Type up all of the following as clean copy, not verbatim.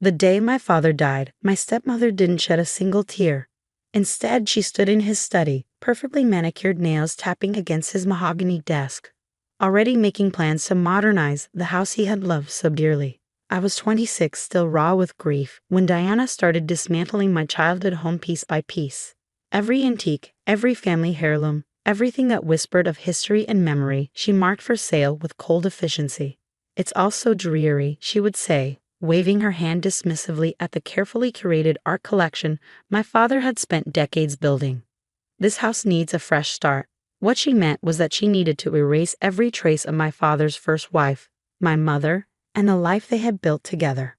The day my father died, my stepmother didn't shed a single tear. Instead, she stood in his study, perfectly manicured nails tapping against his mahogany desk, already making plans to modernize the house he had loved so dearly. I was 26, still raw with grief, when Diana started dismantling my childhood home piece by piece. Every antique, every family heirloom, everything that whispered of history and memory, she marked for sale with cold efficiency. "It's all so dreary," she would say, waving her hand dismissively at the carefully curated art collection my father had spent decades building. "This house needs a fresh start." What she meant was that she needed to erase every trace of my father's first wife, my mother, and the life they had built together.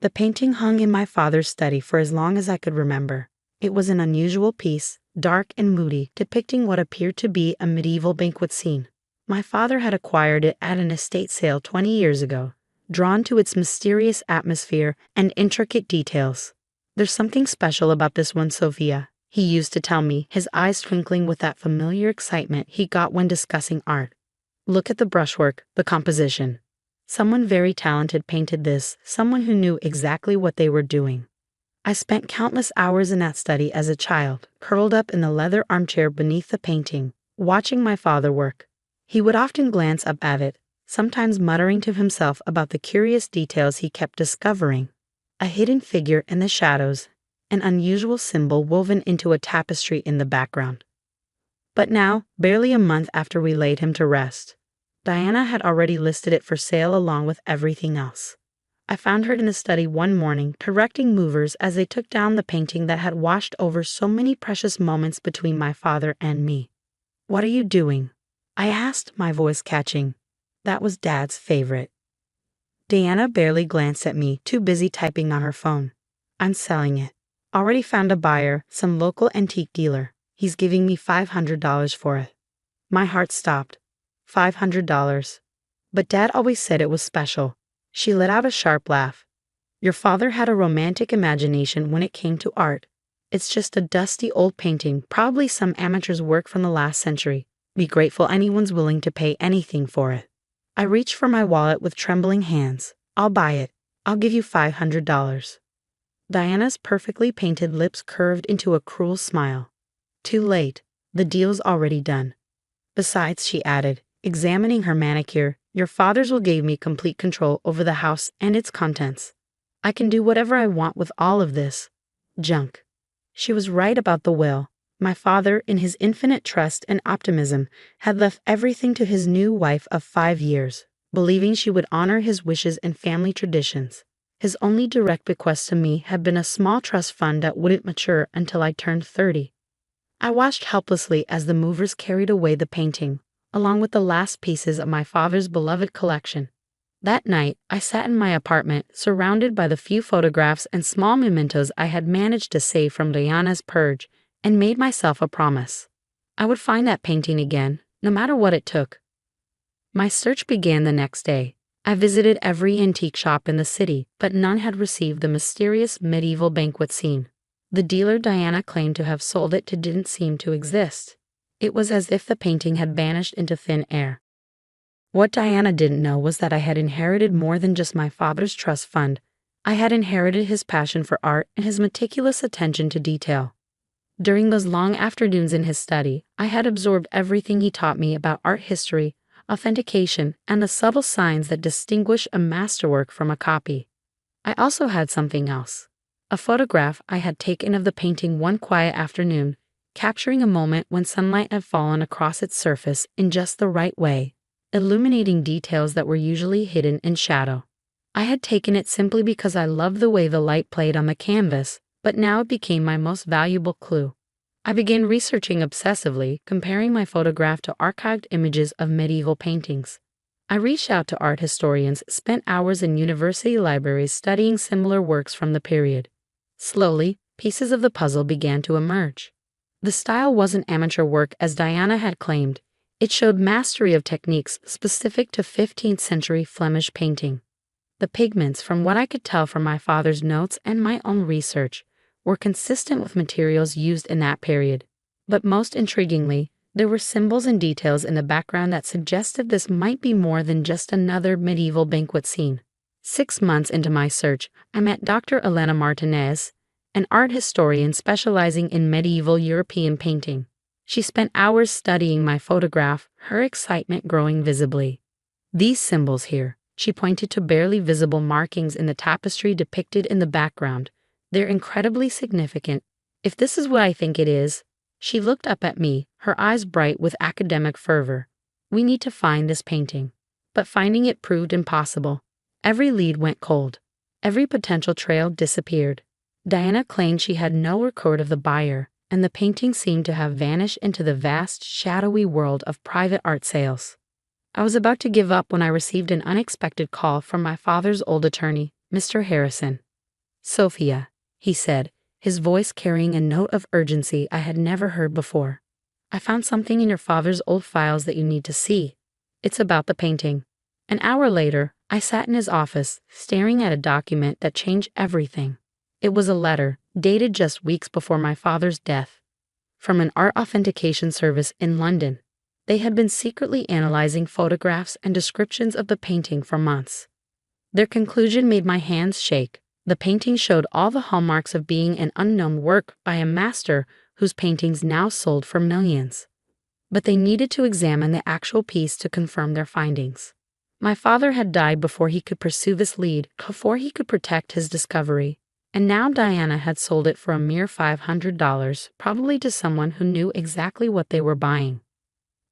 The painting hung in my father's study for as long as I could remember. It was an unusual piece, dark and moody, depicting what appeared to be a medieval banquet scene. My father had acquired it at an estate sale 20 years ago, drawn to its mysterious atmosphere and intricate details. "There's something special about this one, Sophia," he used to tell me, his eyes twinkling with that familiar excitement he got when discussing art. "Look at the brushwork, the composition. Someone very talented painted this, someone who knew exactly what they were doing." I spent countless hours in that study as a child, curled up in the leather armchair beneath the painting, watching my father work. He would often glance up at it, sometimes muttering to himself about the curious details he kept discovering. A hidden figure in the shadows, an unusual symbol woven into a tapestry in the background. But now, barely a month after we laid him to rest, Diana had already listed it for sale along with everything else. I found her in the study one morning, correcting movers as they took down the painting that had washed over so many precious moments between my father and me. "What are you doing?" I asked, my voice catching. "That was Dad's favorite." Diana barely glanced at me, too busy typing on her phone. "I'm selling it. Already found a buyer, some local antique dealer. He's giving me $500 for it." My heart stopped. $500. But Dad always said it was special. She let out a sharp laugh. "Your father had a romantic imagination when it came to art. It's just a dusty old painting, probably some amateur's work from the last century. Be grateful anyone's willing to pay anything for it." I reached for my wallet with trembling hands. "I'll buy it. I'll give you $500. Diana's perfectly painted lips curved into a cruel smile. "Too late. The deal's already done. Besides," she added, examining her manicure, "your father's will give me complete control over the house and its contents. I can do whatever I want with all of this junk." She was right about the will. My father, in his infinite trust and optimism, had left everything to his new wife of 5 years, believing she would honor his wishes and family traditions. His only direct bequest to me had been a small trust fund that wouldn't mature until I turned 30. I watched helplessly as the movers carried away the painting, along with the last pieces of my father's beloved collection. That night, I sat in my apartment, surrounded by the few photographs and small mementos I had managed to save from Diana's purge, and made myself a promise. I would find that painting again, no matter what it took. My search began the next day. I visited every antique shop in the city, but none had received the mysterious medieval banquet scene. The dealer Diana claimed to have sold it to didn't seem to exist. It was as if the painting had vanished into thin air. What Diana didn't know was that I had inherited more than just my father's trust fund. I had inherited his passion for art and his meticulous attention to detail. During those long afternoons in his study, I had absorbed everything he taught me about art history, authentication, and the subtle signs that distinguish a masterwork from a copy. I also had something else. A photograph I had taken of the painting one quiet afternoon, capturing a moment when sunlight had fallen across its surface in just the right way, illuminating details that were usually hidden in shadow. I had taken it simply because I loved the way the light played on the canvas, but now it became my most valuable clue. I began researching obsessively, comparing my photograph to archived images of medieval paintings. I reached out to art historians, spent hours in university libraries studying similar works from the period. Slowly, pieces of the puzzle began to emerge. The style wasn't amateur work as Diana had claimed. It showed mastery of techniques specific to 15th century Flemish painting. The pigments, from what I could tell from my father's notes and my own research, were consistent with materials used in that period. But most intriguingly, there were symbols and details in the background that suggested this might be more than just another medieval banquet scene. 6 months into my search, I met Dr. Elena Martinez, an art historian specializing in medieval European painting. She spent hours studying my photograph, her excitement growing visibly. "These symbols here," she pointed to barely visible markings in the tapestry depicted in the background. "They're incredibly significant. If this is what I think it is." She looked up at me, her eyes bright with academic fervor. "We need to find this painting." But finding it proved impossible. Every lead went cold. Every potential trail disappeared. Diana claimed she had no record of the buyer, and the painting seemed to have vanished into the vast, shadowy world of private art sales. I was about to give up when I received an unexpected call from my father's old attorney, Mr. Harrison. "Sophia," he said, his voice carrying a note of urgency I had never heard before. "I found something in your father's old files that you need to see. It's about the painting." An hour later, I sat in his office, staring at a document that changed everything. It was a letter, dated just weeks before my father's death, from an art authentication service in London. They had been secretly analyzing photographs and descriptions of the painting for months. Their conclusion made my hands shake. The painting showed all the hallmarks of being an unknown work by a master whose paintings now sold for millions. But they needed to examine the actual piece to confirm their findings. My father had died before he could pursue this lead, before he could protect his discovery. And now Diana had sold it for a mere $500, probably to someone who knew exactly what they were buying.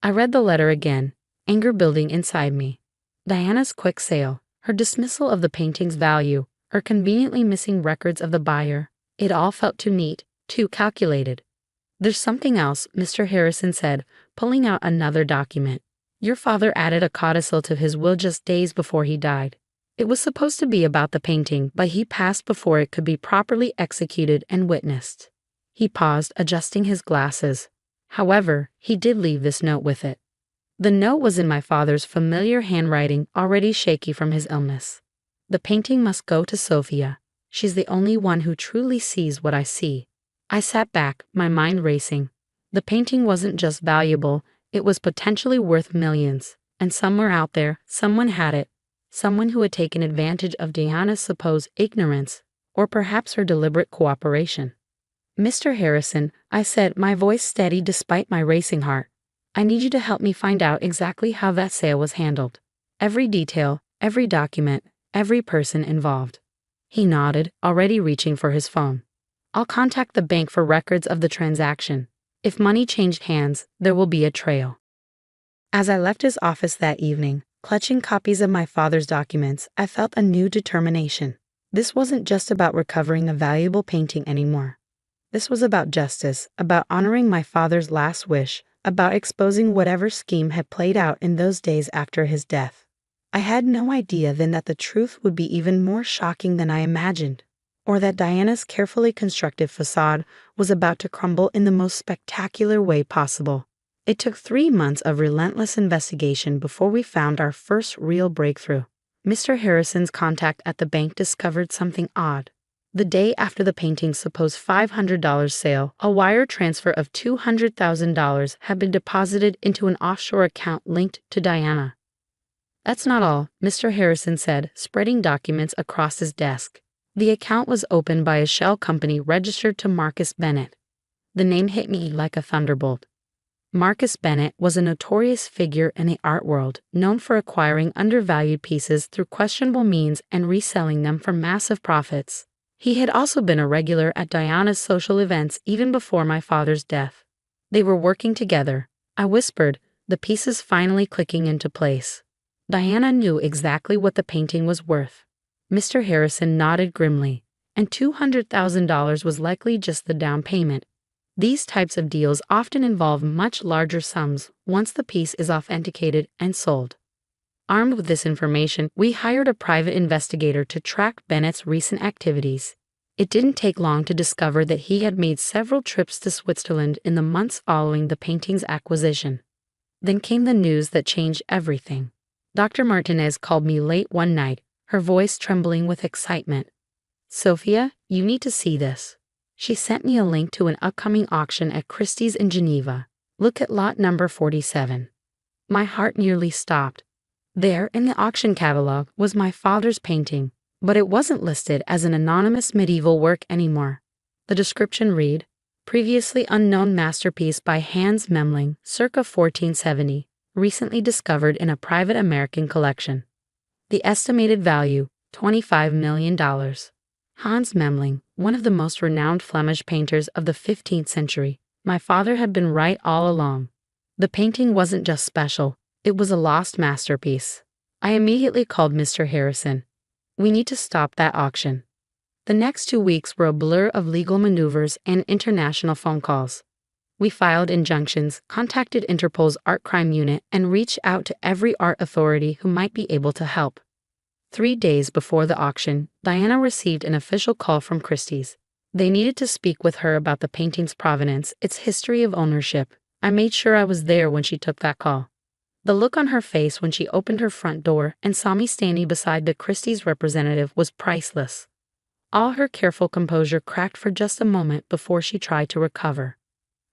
I read the letter again, anger building inside me. Diana's quick sale, her dismissal of the painting's value, her conveniently missing records of the buyer. It all felt too neat, too calculated. "There's something else," Mr. Harrison said, pulling out another document. "Your father added a codicil to his will just days before he died. It was supposed to be about the painting, but he passed before it could be properly executed and witnessed." He paused, adjusting his glasses. However, he did leave this note with it. The note was in my father's familiar handwriting, already shaky from his illness. "The painting must go to Sophia. She's the only one who truly sees what I see." I sat back, my mind racing. The painting wasn't just valuable, it was potentially worth millions. And somewhere out there, someone had it. Someone who had taken advantage of Diana's supposed ignorance, or perhaps her deliberate cooperation. "Mr. Harrison," I said, my voice steady despite my racing heart, "I need you to help me find out exactly how that sale was handled. Every detail, every document, every person involved." He nodded, already reaching for his phone. "I'll contact the bank for records of the transaction. If money changed hands, there will be a trail." As I left his office that evening, clutching copies of my father's documents, I felt a new determination. This wasn't just about recovering a valuable painting anymore. This was about justice, about honoring my father's last wish, about exposing whatever scheme had played out in those days after his death. I had no idea then that the truth would be even more shocking than I imagined, or that Diana's carefully constructed facade was about to crumble in the most spectacular way possible. It took 3 months of relentless investigation before we found our first real breakthrough. Mr. Harrison's contact at the bank discovered something odd. The day after the painting's supposed $500 sale, a wire transfer of $200,000 had been deposited into an offshore account linked to Diana. "That's not all," Mr. Harrison said, spreading documents across his desk. "The account was opened by a shell company registered to Marcus Bennett." The name hit me like a thunderbolt. Marcus Bennett was a notorious figure in the art world, known for acquiring undervalued pieces through questionable means and reselling them for massive profits. He had also been a regular at Diana's social events even before my father's death. They were working together, I whispered, the pieces finally clicking into place. Diana knew exactly what the painting was worth. Mr. Harrison nodded grimly, and $200,000 was likely just the down payment. These types of deals often involve much larger sums once the piece is authenticated and sold. Armed with this information, we hired a private investigator to track Bennett's recent activities. It didn't take long to discover that he had made several trips to Switzerland in the months following the painting's acquisition. Then came the news that changed everything. Dr. Martinez called me late one night, her voice trembling with excitement. "Sophia, you need to see this." She sent me a link to an upcoming auction at Christie's in Geneva. "Look at lot number 47. My heart nearly stopped. There, in the auction catalog, was my father's painting, but it wasn't listed as an anonymous medieval work anymore. The description read, "Previously unknown masterpiece by Hans Memling, circa 1470, recently discovered in a private American collection. The estimated value, $25 million. Hans Memling, one of the most renowned Flemish painters of the 15th century. My father had been right all along. The painting wasn't just special, it was a lost masterpiece. I immediately called Mr. Harrison. We need to stop that auction." The next 2 weeks were a blur of legal maneuvers and international phone calls. We filed injunctions, contacted Interpol's art crime unit, and reached out to every art authority who might be able to help. 3 days before the auction, Diana received an official call from Christie's. They needed to speak with her about the painting's provenance, its history of ownership. I made sure I was there when she took that call. The look on her face when she opened her front door and saw me standing beside the Christie's representative was priceless. All her careful composure cracked for just a moment before she tried to recover.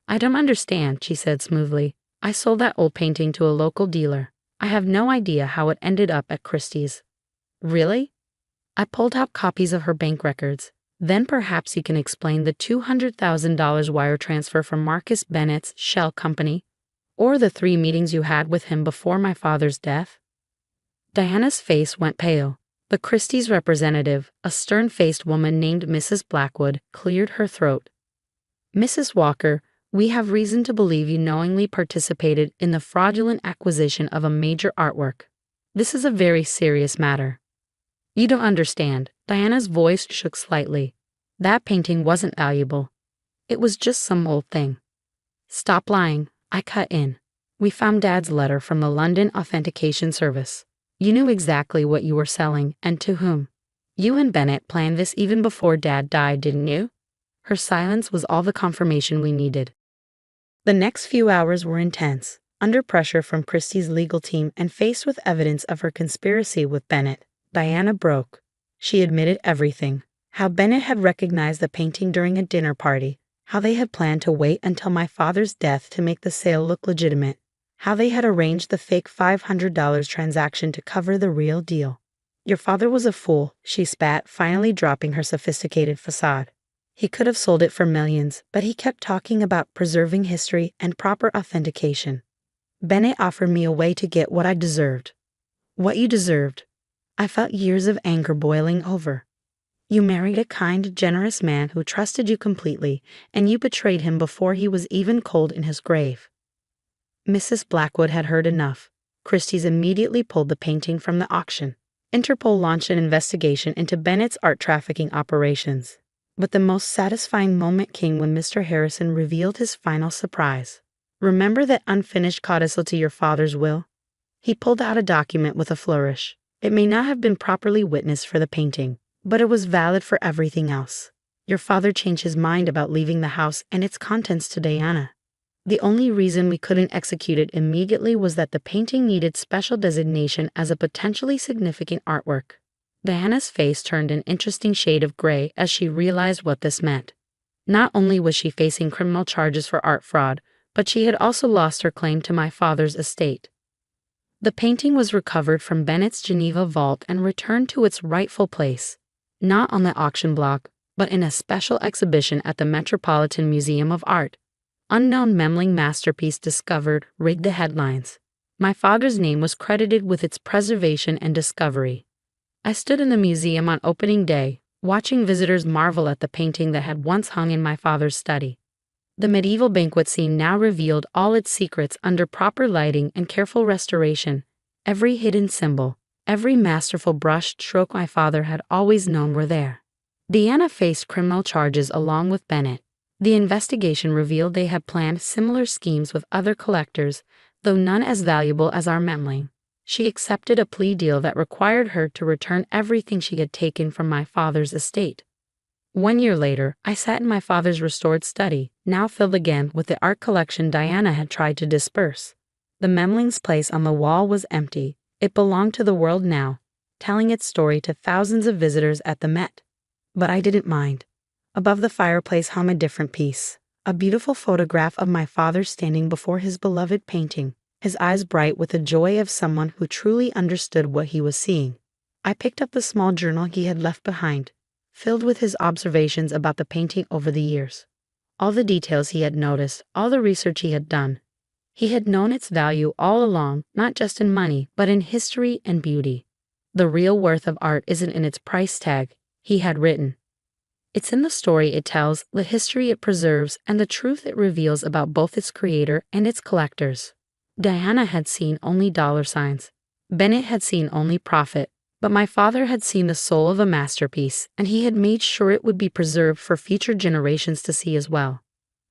"I don't understand," she said smoothly. "I sold that old painting to a local dealer. I have no idea how it ended up at Christie's." "Really?" I pulled out copies of her bank records. "Then perhaps you can explain the $200,000 wire transfer from Marcus Bennett's shell company, or the 3 meetings you had with him before my father's death." Diana's face went pale. The Christie's representative, a stern-faced woman named Mrs. Blackwood, cleared her throat. "Mrs. Walker, we have reason to believe you knowingly participated in the fraudulent acquisition of a major artwork. This is a very serious matter." "You don't understand." Diana's voice shook slightly. "That painting wasn't valuable. It was just some old thing." "Stop lying," I cut in. "We found Dad's letter from the London Authentication Service. You knew exactly what you were selling and to whom. You and Bennett planned this even before Dad died, didn't you?" Her silence was all the confirmation we needed. The next few hours were intense. Under pressure from Christie's legal team and faced with evidence of her conspiracy with Bennett, Diana broke. She admitted everything. How Bennett had recognized the painting during a dinner party, how they had planned to wait until my father's death to make the sale look legitimate, how they had arranged the fake $500 transaction to cover the real deal. "Your father was a fool," she spat, finally dropping her sophisticated facade. "He could have sold it for millions, but he kept talking about preserving history and proper authentication. Bennett offered me a way to get what I deserved." "What you deserved?" I felt years of anger boiling over. "You married a kind, generous man who trusted you completely, and you betrayed him before he was even cold in his grave." Mrs. Blackwood had heard enough. Christie's immediately pulled the painting from the auction. Interpol launched an investigation into Bennett's art trafficking operations. But the most satisfying moment came when Mr. Harrison revealed his final surprise. "Remember that unfinished codicil to your father's will?" He pulled out a document with a flourish. It may not have been properly witnessed for the painting, but it was valid for everything else. "Your father changed his mind about leaving the house and its contents to Diana. The only reason we couldn't execute it immediately was that the painting needed special designation as a potentially significant artwork." Diana's face turned an interesting shade of gray as she realized what this meant. Not only was she facing criminal charges for art fraud, but she had also lost her claim to my father's estate. The painting was recovered from Bennett's Geneva vault and returned to its rightful place, not on the auction block, but in a special exhibition at the Metropolitan Museum of Art. "Unknown Memling masterpiece discovered" rigged the headlines. My father's name was credited with its preservation and discovery. I stood in the museum on opening day, watching visitors marvel at the painting that had once hung in my father's study. The medieval banquet scene now revealed all its secrets under proper lighting and careful restoration. Every hidden symbol, every masterful brushed stroke my father had always known were there. Diana faced criminal charges along with Bennett. The investigation revealed they had planned similar schemes with other collectors, though none as valuable as our Memling. She accepted a plea deal that required her to return everything she had taken from my father's estate. 1 year later, I sat in my father's restored study, now filled again with the art collection Diana had tried to disperse. The Memling's place on the wall was empty. It belonged to the world now, telling its story to thousands of visitors at the Met. But I didn't mind. Above the fireplace hung a different piece, a beautiful photograph of my father standing before his beloved painting. his eyes bright with the joy of someone who truly understood what he was seeing. I picked up the small journal he had left behind, filled with his observations about the painting over the years. All the details he had noticed, all the research he had done. He had known its value all along, not just in money, but in history and beauty. The real worth of art isn't in its price tag, he had written. It's in the story it tells, the history it preserves, and the truth it reveals about both its creator and its collectors. Diana had seen only dollar signs. Bennett had seen only profit. But my father had seen the soul of a masterpiece, and he had made sure it would be preserved for future generations to see as well.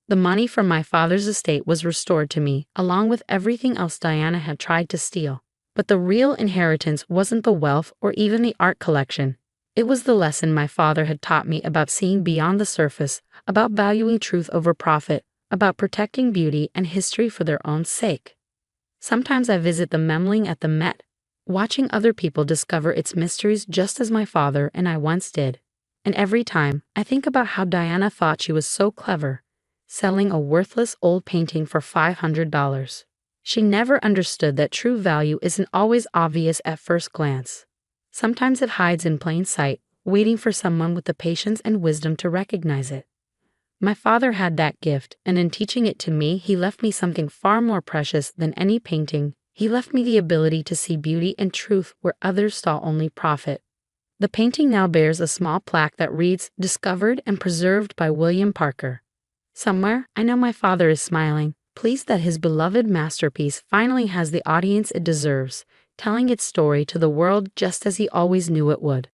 The money from my father's estate was restored to me, along with everything else Diana had tried to steal. But the real inheritance wasn't the wealth or even the art collection. It was the lesson my father had taught me about seeing beyond the surface, about valuing truth over profit, about protecting beauty and history for their own sake. Sometimes I visit the Memling at the Met, watching other people discover its mysteries just as my father and I once did. And every time, I think about how Diana thought she was so clever, selling a worthless old painting for $500. She never understood that true value isn't always obvious at first glance. Sometimes it hides in plain sight, waiting for someone with the patience and wisdom to recognize it. My father had that gift, and in teaching it to me, he left me something far more precious than any painting. He left me the ability to see beauty and truth where others saw only profit. The painting now bears a small plaque that reads, "Discovered and preserved by William Parker." Somewhere, I know my father is smiling, pleased that his beloved masterpiece finally has the audience it deserves, telling its story to the world just as he always knew it would.